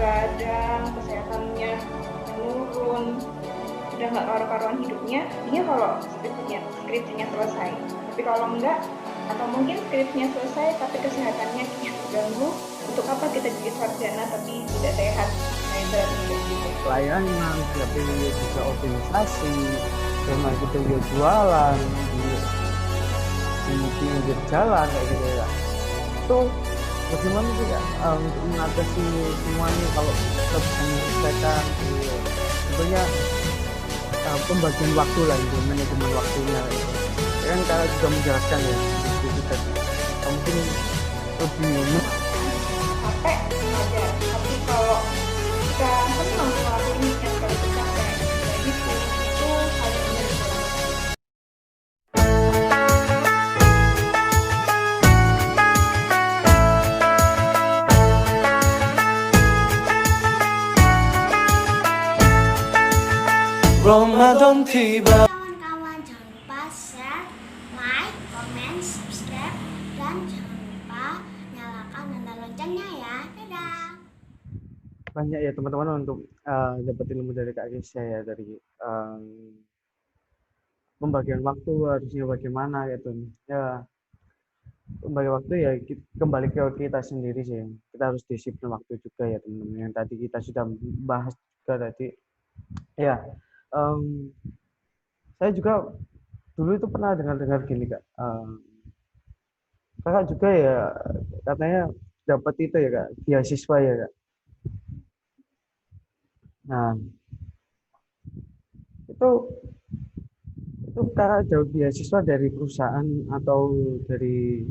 begadang, kesehatannya menurun, udah nggak karu-karuan hidupnya, dia kalau skripsinya selesai. Tapi kalau enggak, atau mungkin skripsinya selesai tapi kesehatannya terganggu, untuk apa kita jadi sarjana tapi tidak sehat? Nah, ibaratnya gitu. Pelayanan, tapi juga organisasi, sama kita juga jualan di pinggir jalan kayak gitu ya. Itu bagaimana sih Kak, untuk mengatasi semuanya kalau kita bisa menyelesaikan gitu. Tentunya pembagian waktu lah itu, manajemen waktunya gitu. Ya kan Kak juga menjelaskan ya di kita mungkin lebih Capek wajar, tapi kalau kita senang ngelakuinnya, kalau kita capek kayak gitu, itu hal yang benar dilakukan. Ramadan tiba. Kawan-kawan jangan lupa share, like, comment, subscribe, dan jangan lupa nyalakan tanda loncengnya ya. Dadah! banyak ya teman-teman untuk dapat ilmu dari Kak Kesha ya, dari pembagian waktu harusnya bagaimana gitu ya. Pembagi waktu ya kembali ke kita sendiri sih, kita harus disiplin waktu juga ya teman-teman, yang tadi kita sudah bahas juga tadi ya. em, saya juga dulu itu pernah dengar-dengar gini Kak, Kakak juga ya katanya dapat itu ya Kak, beasiswa ya Kak. Nah itu Kakak jauh beasiswa dari perusahaan atau dari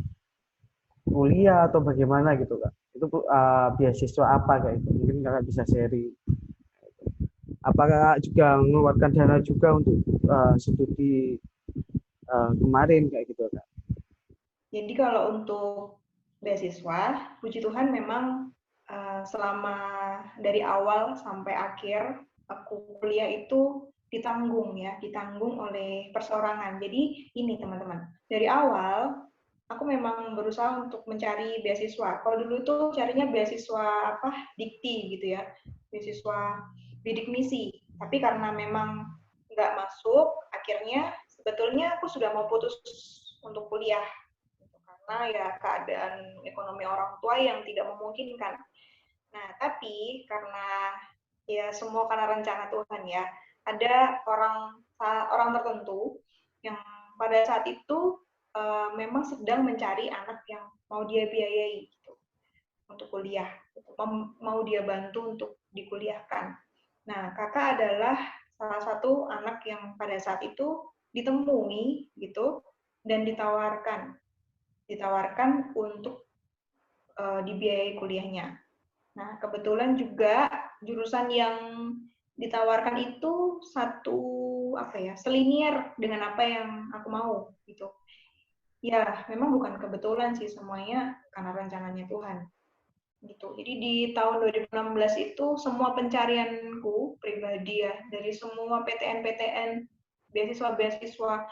kuliah atau bagaimana gitu Kak? Itu beasiswa apa Kak itu? Mungkin Kakak bisa sharing. Apakah Kakak juga mengeluarkan dana juga untuk studi kemarin kayak gitu Kak? Jadi kalau untuk beasiswa, puji Tuhan memang selama dari awal sampai akhir aku kuliah itu ditanggung ya, ditanggung oleh perseorangan. Jadi ini teman-teman, dari awal aku memang berusaha untuk mencari beasiswa. Kalau dulu itu carinya beasiswa apa, dikti gitu ya, beasiswa bidik misi. Tapi karena memang nggak masuk, akhirnya sebetulnya aku sudah mau putus untuk kuliah karena ya keadaan ekonomi orang tua yang tidak memungkinkan. Nah, tapi karena ya semua karena rencana Tuhan ya, ada orang tertentu yang pada saat itu memang sedang mencari anak yang mau dia biayai gitu untuk kuliah, gitu. Mau dia bantu untuk dikuliahkan. Nah, kakak adalah salah satu anak yang pada saat itu ditemui gitu dan ditawarkan untuk dibiayai kuliahnya. Nah, kebetulan juga jurusan yang ditawarkan itu satu apa ya, selinier dengan apa yang aku mau gitu. Ya, memang bukan kebetulan sih, semuanya karena rencananya Tuhan. Gitu. Jadi di tahun 2016 itu semua pencarianku pribadi ya, dari semua PTN-PTN, beasiswa-beasiswa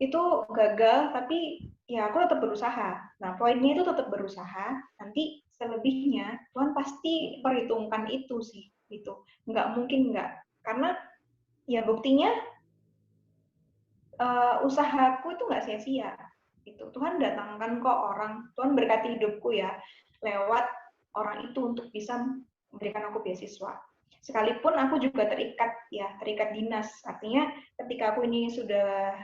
itu gagal, tapi ya aku tetap berusaha. Nah, poinnya itu tetap berusaha, nanti selebihnya Tuhan pasti perhitungkan itu sih, gitu. Nggak mungkin nggak. Karena ya buktinya usahaku itu nggak sia-sia. Gitu. Tuhan datangkan kok orang, Tuhan berkati hidupku ya, lewat orang itu untuk bisa memberikan aku beasiswa. Sekalipun aku juga terikat dinas. Artinya ketika aku ini sudah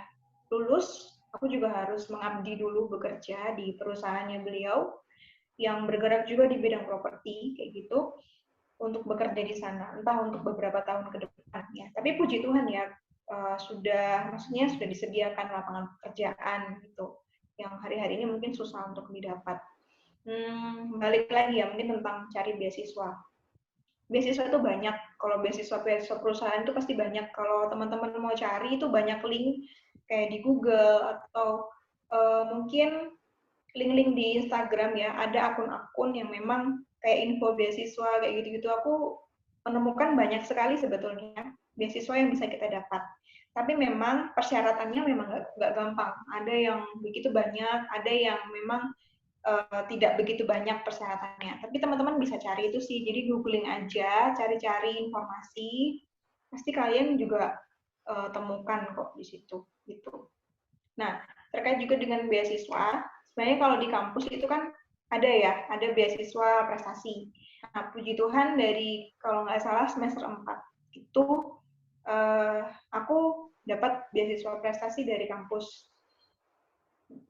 lulus, aku juga harus mengabdi dulu bekerja di perusahaannya beliau yang bergerak juga di bidang properti kayak gitu untuk bekerja di sana, entah untuk beberapa tahun ke depannya. Tapi puji Tuhan ya, maksudnya sudah disediakan lapangan pekerjaan gitu, yang hari-hari ini mungkin susah untuk didapat. Balik lagi ya, mungkin tentang cari beasiswa. Beasiswa itu banyak, kalau beasiswa perusahaan itu pasti banyak. Kalau teman-teman mau cari itu banyak link kayak di Google atau mungkin link-link di Instagram ya, ada akun-akun yang memang kayak info beasiswa kayak gitu-gitu. Aku menemukan banyak sekali sebetulnya beasiswa yang bisa kita dapat. Tapi memang persyaratannya memang nggak gampang. Ada yang begitu banyak, ada yang memang tidak begitu banyak persyaratannya. Tapi teman-teman bisa cari itu sih. Jadi googling aja, cari-cari informasi. Pasti kalian juga temukan kok di situ. Gitu. Nah, terkait juga dengan beasiswa, sebenarnya kalau di kampus itu kan ada beasiswa prestasi. Nah, puji Tuhan dari kalau nggak salah semester 4 itu aku dapat beasiswa prestasi dari kampus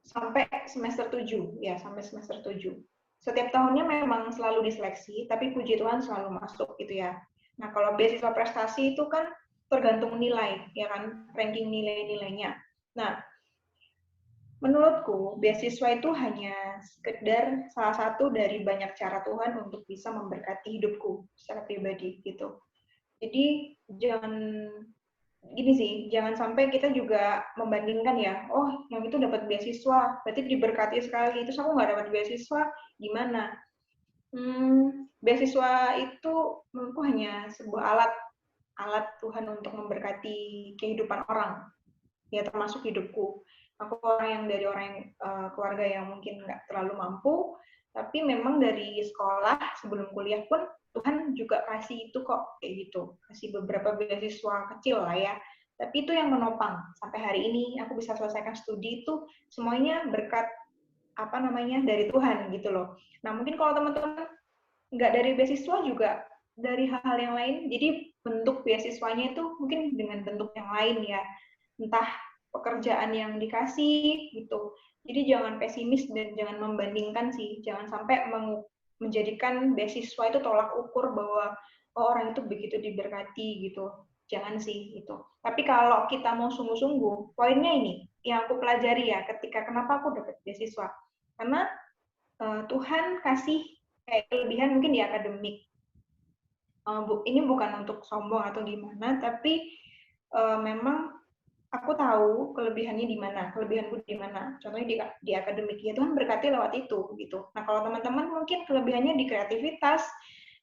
sampai semester 7 ya, sampai semester 7. Setiap tahunnya memang selalu diseleksi, tapi puji Tuhan selalu masuk gitu ya. Nah, kalau beasiswa prestasi itu kan tergantung nilai, ya kan, ranking nilai-nilainya. Nah, menurutku, beasiswa itu hanya sekedar salah satu dari banyak cara Tuhan untuk bisa memberkati hidupku secara pribadi gitu. Jadi jangan gini sih, jangan sampai kita juga membandingkan ya, oh yang itu dapat beasiswa, berarti diberkati sekali, terus aku nggak dapat beasiswa, gimana? Beasiswa itu menurutku hanya sebuah alat Tuhan untuk memberkati kehidupan orang, ya termasuk hidupku. Aku orang yang dari keluarga yang mungkin nggak terlalu mampu, tapi memang dari sekolah sebelum kuliah pun Tuhan juga kasih itu kok kayak gitu, kasih beberapa beasiswa kecil lah ya. Tapi itu yang menopang sampai hari ini aku bisa selesaikan studi itu semuanya berkat dari Tuhan gitu loh. Nah mungkin kalau teman-teman nggak dari beasiswa juga dari hal-hal yang lain, jadi bentuk beasiswanya itu mungkin dengan bentuk yang lain ya, entah pekerjaan yang dikasih gitu. Jadi jangan pesimis dan jangan membandingkan sih, jangan sampai menjadikan beasiswa itu tolak ukur bahwa orang itu begitu diberkati gitu. Jangan sih itu. Tapi kalau kita mau sungguh-sungguh, poinnya ini yang aku pelajari ya, kenapa aku dapat beasiswa. Karena Tuhan kasih kayak kelebihan mungkin di akademik. Ini bukan untuk sombong atau gimana, tapi memang aku tahu kelebihannya di mana, kelebihanku di mana. Contohnya di akademik, ya Tuhan berkati lewat itu gitu. Nah kalau teman-teman mungkin kelebihannya di kreativitas,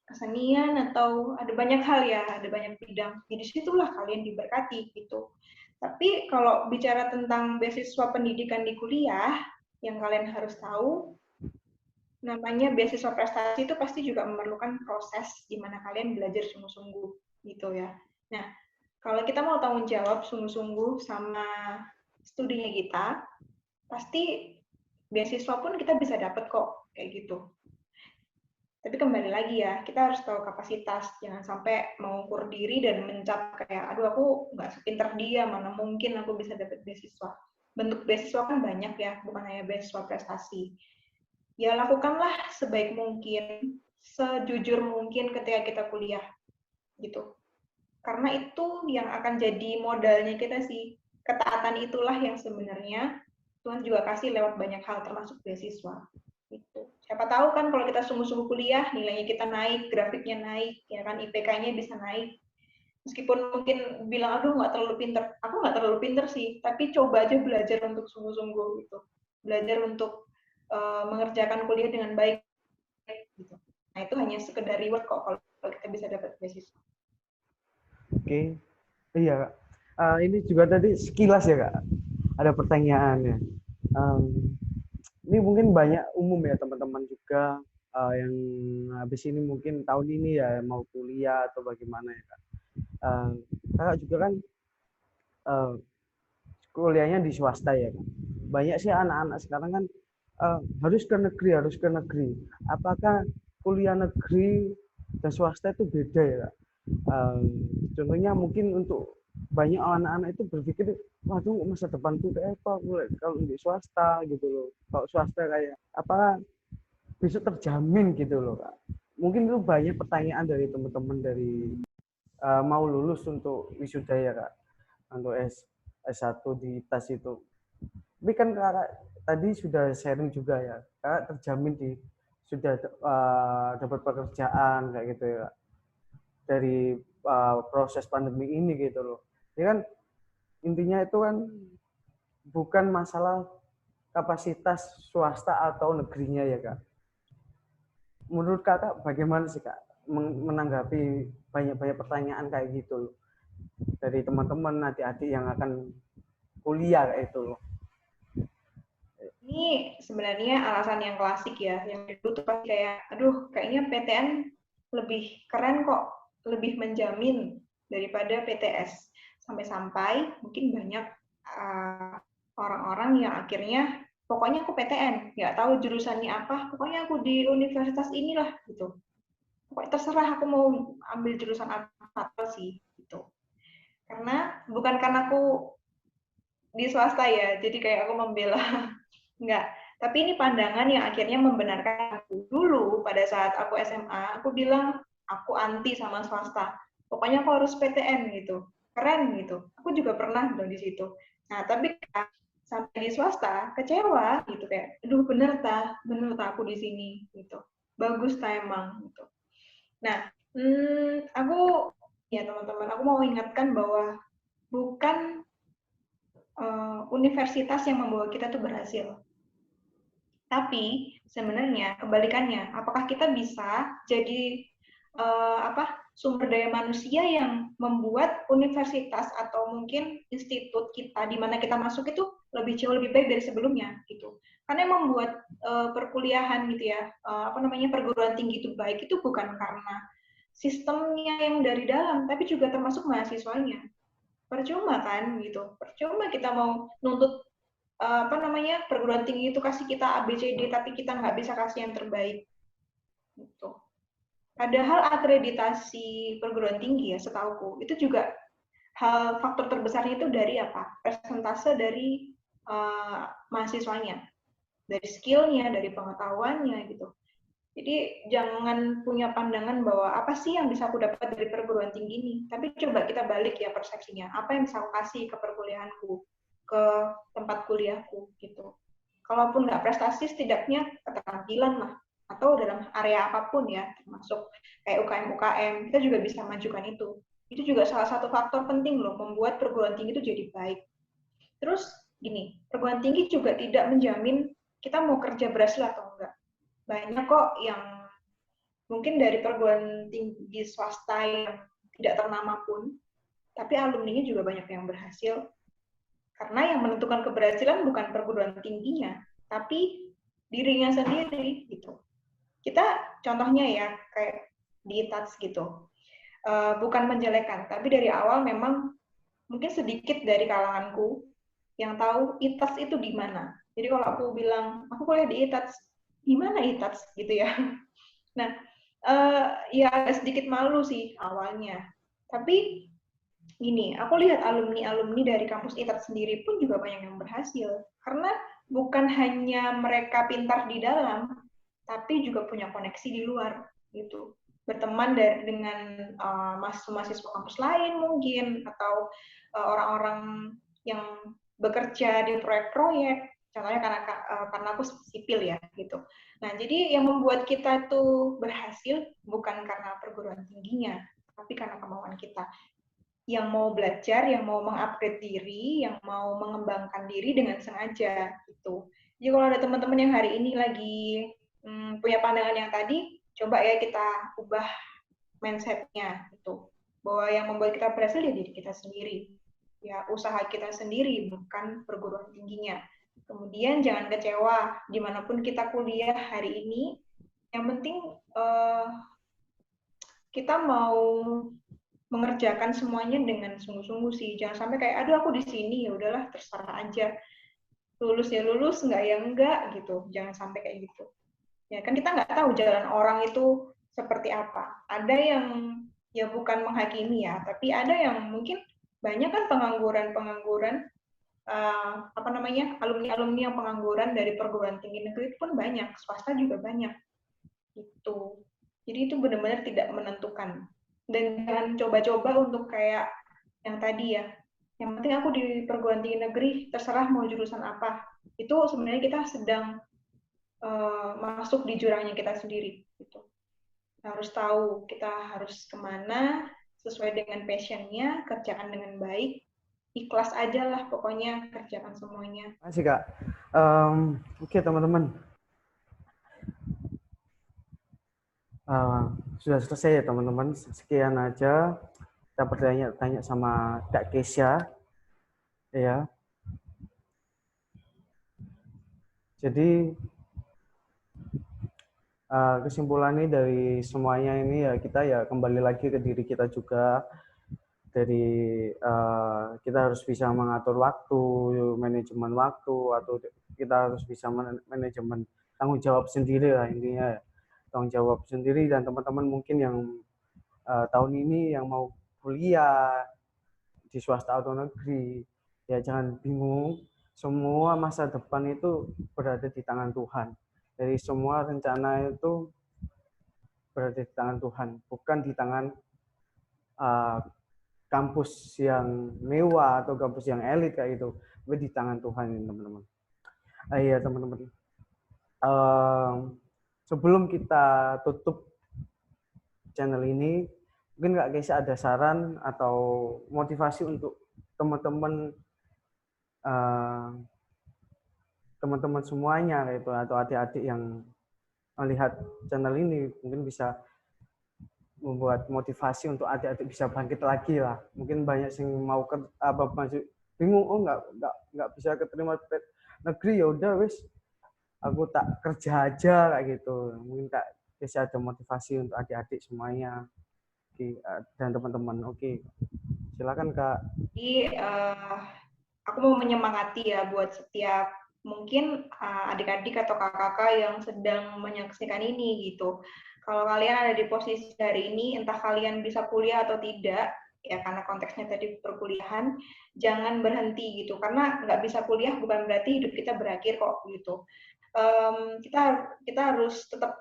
kesenian atau ada banyak hal ya, ada banyak bidang. Jadi disitulah kalian diberkati gitu. Tapi kalau bicara tentang beasiswa pendidikan di kuliah, yang kalian harus tahu, namanya beasiswa prestasi itu pasti juga memerlukan proses di mana kalian belajar sungguh-sungguh gitu ya. Nah, kalau kita mau tanggung jawab sungguh-sungguh sama studinya kita, pasti beasiswa pun kita bisa dapat kok, kayak gitu. Tapi kembali lagi ya, kita harus tahu kapasitas. Jangan sampai mengukur diri dan mencap kayak, aduh aku nggak sepinter dia, mana mungkin aku bisa dapat beasiswa. Bentuk beasiswa kan banyak ya, bukan hanya beasiswa prestasi. Ya lakukanlah sebaik mungkin, sejujur mungkin ketika kita kuliah, gitu. Karena itu yang akan jadi modalnya kita sih. Ketaatan itulah yang sebenarnya Tuhan juga kasih lewat banyak hal, termasuk beasiswa. Gitu. Siapa tahu kan kalau kita sungguh-sungguh kuliah, nilainya kita naik, grafiknya naik, ya kan IPK-nya bisa naik. Meskipun mungkin bilang, aduh nggak terlalu pinter. Aku nggak terlalu pinter sih, tapi coba aja belajar untuk sungguh-sungguh gitu. Belajar untuk mengerjakan kuliah dengan baik. Gitu. Nah itu hanya sekedar reward kok kalau kita bisa dapat beasiswa. Oke, iya Kak. Ini juga tadi sekilas ya Kak, ada pertanyaannya. Ini mungkin banyak umum ya teman-teman juga yang habis ini mungkin tahun ini ya mau kuliah atau bagaimana ya Kak. Kakak juga kan kuliahnya di swasta ya Kak. Banyak sih anak-anak sekarang kan harus ke negeri. Apakah kuliah negeri dan swasta itu beda ya Kak? Contohnya mungkin untuk banyak anak-anak itu berpikir, waduh masa depanku kayak apa kalau di swasta gitu loh. Kalau swasta kayak apa bisa terjamin gitu loh Kak. Mungkin itu banyak pertanyaan dari teman-teman dari mau lulus untuk wisuda ya Kak, untuk S1 di TAS itu. Tapi kan Kakak tadi sudah sharing juga ya, Kakak terjamin sudah dapat pekerjaan kayak gitu ya Kak. Dari proses pandemi ini gitu loh. Ya kan intinya itu kan bukan masalah kapasitas swasta atau negerinya ya Kak. Menurut Kakak bagaimana sih Kak menanggapi banyak-banyak pertanyaan kayak gitu loh dari teman-teman adik-adik yang akan kuliah kayak itu loh. Ini sebenarnya alasan yang klasik ya, yang dulu tuh pasti kayak, aduh kayaknya PTN lebih keren kok, lebih menjamin daripada PTS. Sampai-sampai mungkin banyak orang-orang yang akhirnya, pokoknya aku PTN, nggak tahu jurusannya apa, pokoknya aku di universitas inilah gitu. Pokoknya terserah aku mau ambil jurusan apa sih gitu. Bukan karena aku di swasta ya, jadi kayak aku membela. Enggak. Tapi ini pandangan yang akhirnya membenarkan aku. Dulu pada saat aku SMA, aku bilang aku anti sama swasta. Pokoknya aku harus PTN gitu. Keren gitu. Aku juga pernah bilang di situ. Nah, tapi sampai di swasta kecewa gitu kayak, aduh bener ta aku di sini gitu. Bagus ta emang gitu. Nah, aku ya teman-teman, aku mau ingatkan bahwa bukan universitas yang membawa kita tuh berhasil. Tapi sebenarnya kebalikannya, apakah kita bisa jadi sumber daya manusia yang membuat universitas atau mungkin institut kita di mana kita masuk itu jauh lebih baik dari sebelumnya gitu. Karena yang membuat perkuliahan gitu ya, perguruan tinggi itu baik itu bukan karena sistemnya yang dari dalam, tapi juga termasuk mahasiswanya. Percuma kan gitu, percuma kita mau nuntut perguruan tinggi itu kasih kita ABCD tapi kita nggak bisa kasih yang terbaik gitu. Padahal akreditasi perguruan tinggi ya setauku itu juga faktor terbesarnya itu dari apa? Persentase dari mahasiswanya, dari skillnya, dari pengetahuannya gitu. Jadi jangan punya pandangan bahwa apa sih yang bisa aku dapat dari perguruan tinggi ini. Tapi coba kita balik ya persepsinya. Apa yang bisa aku kasih ke perkuliahanku, ke tempat kuliahku gitu. Kalaupun nggak prestasi, setidaknya keterampilan lah. Atau dalam area apapun ya, termasuk kayak UKM-UKM, kita juga bisa majukan itu. Itu juga salah satu faktor penting loh, membuat perguruan tinggi itu jadi baik. Terus gini, perguruan tinggi juga tidak menjamin kita mau kerja berhasil atau enggak. Banyak kok yang mungkin dari perguruan tinggi swasta yang tidak ternama pun, tapi alumninya juga banyak yang berhasil. Karena yang menentukan keberhasilan bukan perguruan tingginya, tapi dirinya sendiri gitu. Kita contohnya ya kayak di ITATS gitu, bukan menjelekan, tapi dari awal memang mungkin sedikit dari kalanganku yang tahu ITATS itu di mana. Jadi kalau aku bilang aku kuliah di ITATS, di mana ITATS gitu ya. Nah, ya agak sedikit malu sih awalnya. Tapi gini, aku lihat alumni-alumni dari kampus ITATS sendiri pun juga banyak yang berhasil. Karena bukan hanya mereka pintar di dalam, tapi juga punya koneksi di luar gitu. Berteman dengan mahasiswa kampus lain mungkin, atau orang-orang yang bekerja di proyek-proyek. Contohnya karena aku sipil ya gitu. Nah, jadi yang membuat kita tuh berhasil bukan karena perguruan tingginya, tapi karena kemauan kita. Yang mau belajar, yang mau mengupgrade diri, yang mau mengembangkan diri dengan sengaja gitu. Jadi kalau ada teman-teman yang hari ini lagi punya pandangan yang tadi, coba ya kita ubah mindset-nya gitu. Bahwa yang membuat kita berhasil ya diri kita sendiri. Ya usaha kita sendiri, bukan perguruan tingginya. Kemudian jangan kecewa dimanapun kita kuliah hari ini. Yang penting kita mau mengerjakan semuanya dengan sungguh-sungguh sih. Jangan sampai kayak, aduh aku di sini, ya udahlah terserah aja. Lulus ya lulus, enggak ya enggak gitu. Jangan sampai kayak gitu. Ya kan kita nggak tahu jalan orang itu seperti apa. Ada yang ya bukan menghakimi ya, tapi ada yang mungkin banyak kan pengangguran alumni-alumni yang pengangguran dari perguruan tinggi negeri itu pun banyak, swasta juga banyak. Gitu. Jadi itu benar-benar tidak menentukan. Dan jangan coba-coba untuk kayak yang tadi ya, yang penting aku di perguruan tinggi negeri, terserah mau jurusan apa. Itu sebenarnya kita sedang masuk di jurangnya kita sendiri. Gitu. Harus tahu kita harus kemana, sesuai dengan passion-nya, kerjakan dengan baik, ikhlas aja lah pokoknya, kerjakan semuanya. Masih Kak. Oke teman-teman. Sudah selesai ya teman-teman. Sekian aja kita bertanya-tanya sama Kak Kesha. Ya. Jadi kesimpulannya dari semuanya ini ya kita ya kembali lagi ke diri kita juga. Dari kita harus bisa mengatur waktu, manajemen waktu, atau kita harus bisa manajemen tanggung jawab sendiri lah intinya. Tanggung jawab sendiri, dan teman-teman mungkin yang tahun ini yang mau kuliah di swasta atau negeri, ya jangan bingung. Semua masa depan itu berada di tangan Tuhan. Jadi semua rencana itu berada di tangan Tuhan, bukan di tangan kampus yang mewah atau kampus yang elit kayak itu. Tapi di tangan Tuhan ini teman-teman. Iya teman-teman. Sebelum kita tutup channel ini, mungkin Kak Keisha ada saran atau motivasi untuk teman-teman teman-teman semuanya gitu, atau adik-adik yang melihat channel ini, mungkin bisa membuat motivasi untuk adik-adik bisa bangkit lagi lah. Mungkin banyak yang mau masih bingung, oh nggak bisa keterima negeri, ya udah wis aku tak kerja aja kayak gitu. Mungkin Kak bisa ada motivasi untuk adik-adik semuanya. Oke, dan teman-teman. Oke, silakan Kak. Jadi aku mau menyemangati ya buat setiap mungkin adik-adik atau kakak-kakak yang sedang menyaksikan ini gitu. Kalau kalian ada di posisi hari ini, entah kalian bisa kuliah atau tidak, ya karena konteksnya tadi perkuliahan, jangan berhenti gitu. Karena nggak bisa kuliah bukan berarti hidup kita berakhir kok gitu. Kita harus tetap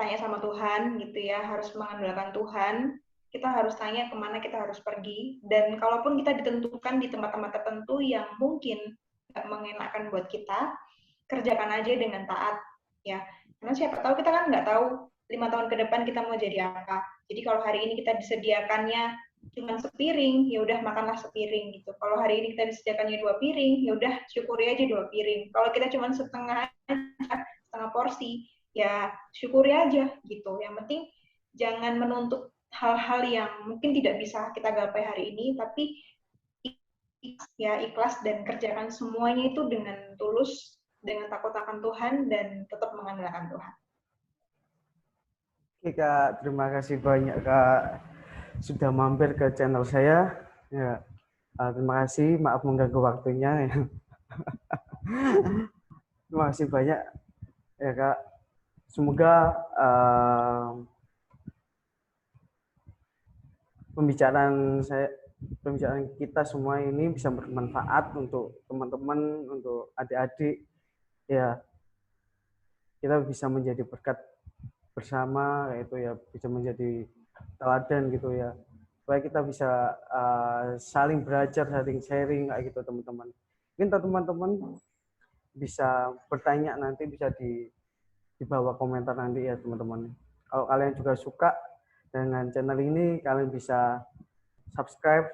tanya sama Tuhan gitu ya, harus mengandalkan Tuhan. Kita harus tanya kemana kita harus pergi, dan kalaupun kita ditentukan di tempat-tempat tertentu yang mungkin nggak mengenakan buat kita, kerjakan aja dengan taat ya, karena siapa tahu kita kan nggak tahu 5 tahun ke depan kita mau jadi apa. Jadi kalau hari ini kita disediakannya cuma sepiring, ya udah makanlah sepiring gitu. Kalau hari ini kita disediakannya 2 piring, ya udah syukuri aja 2 piring. Kalau kita cuma setengah porsi, ya syukuri aja gitu. Yang penting jangan menuntut hal-hal yang mungkin tidak bisa kita gapai hari ini, tapi ikhlas dan kerjakan semuanya itu dengan tulus, dengan takut akan Tuhan, dan tetap mengandalkan Tuhan. Oke Kak, terima kasih banyak Kak sudah mampir ke channel saya. Ya, terima kasih, maaf mengganggu waktunya. Ya. Terima kasih banyak ya Kak. Semoga pembicaraan kita semua ini bisa bermanfaat untuk teman-teman, untuk adik-adik. Ya, kita bisa menjadi berkat bersama, yaitu ya bisa menjadi teladan gitu ya. Supaya kita bisa saling belajar, saling sharing kayak gitu teman-teman. Mungkin teman-teman bisa bertanya nanti, bisa di bawah komentar nanti ya teman-teman. Kalau kalian juga suka dengan channel ini, kalian bisa subscribe,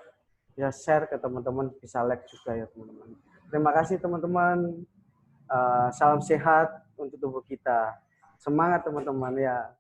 bisa share ke teman-teman, bisa like juga ya teman-teman. Terima kasih teman-teman. Salam sehat untuk tubuh kita. Semangat teman-teman ya.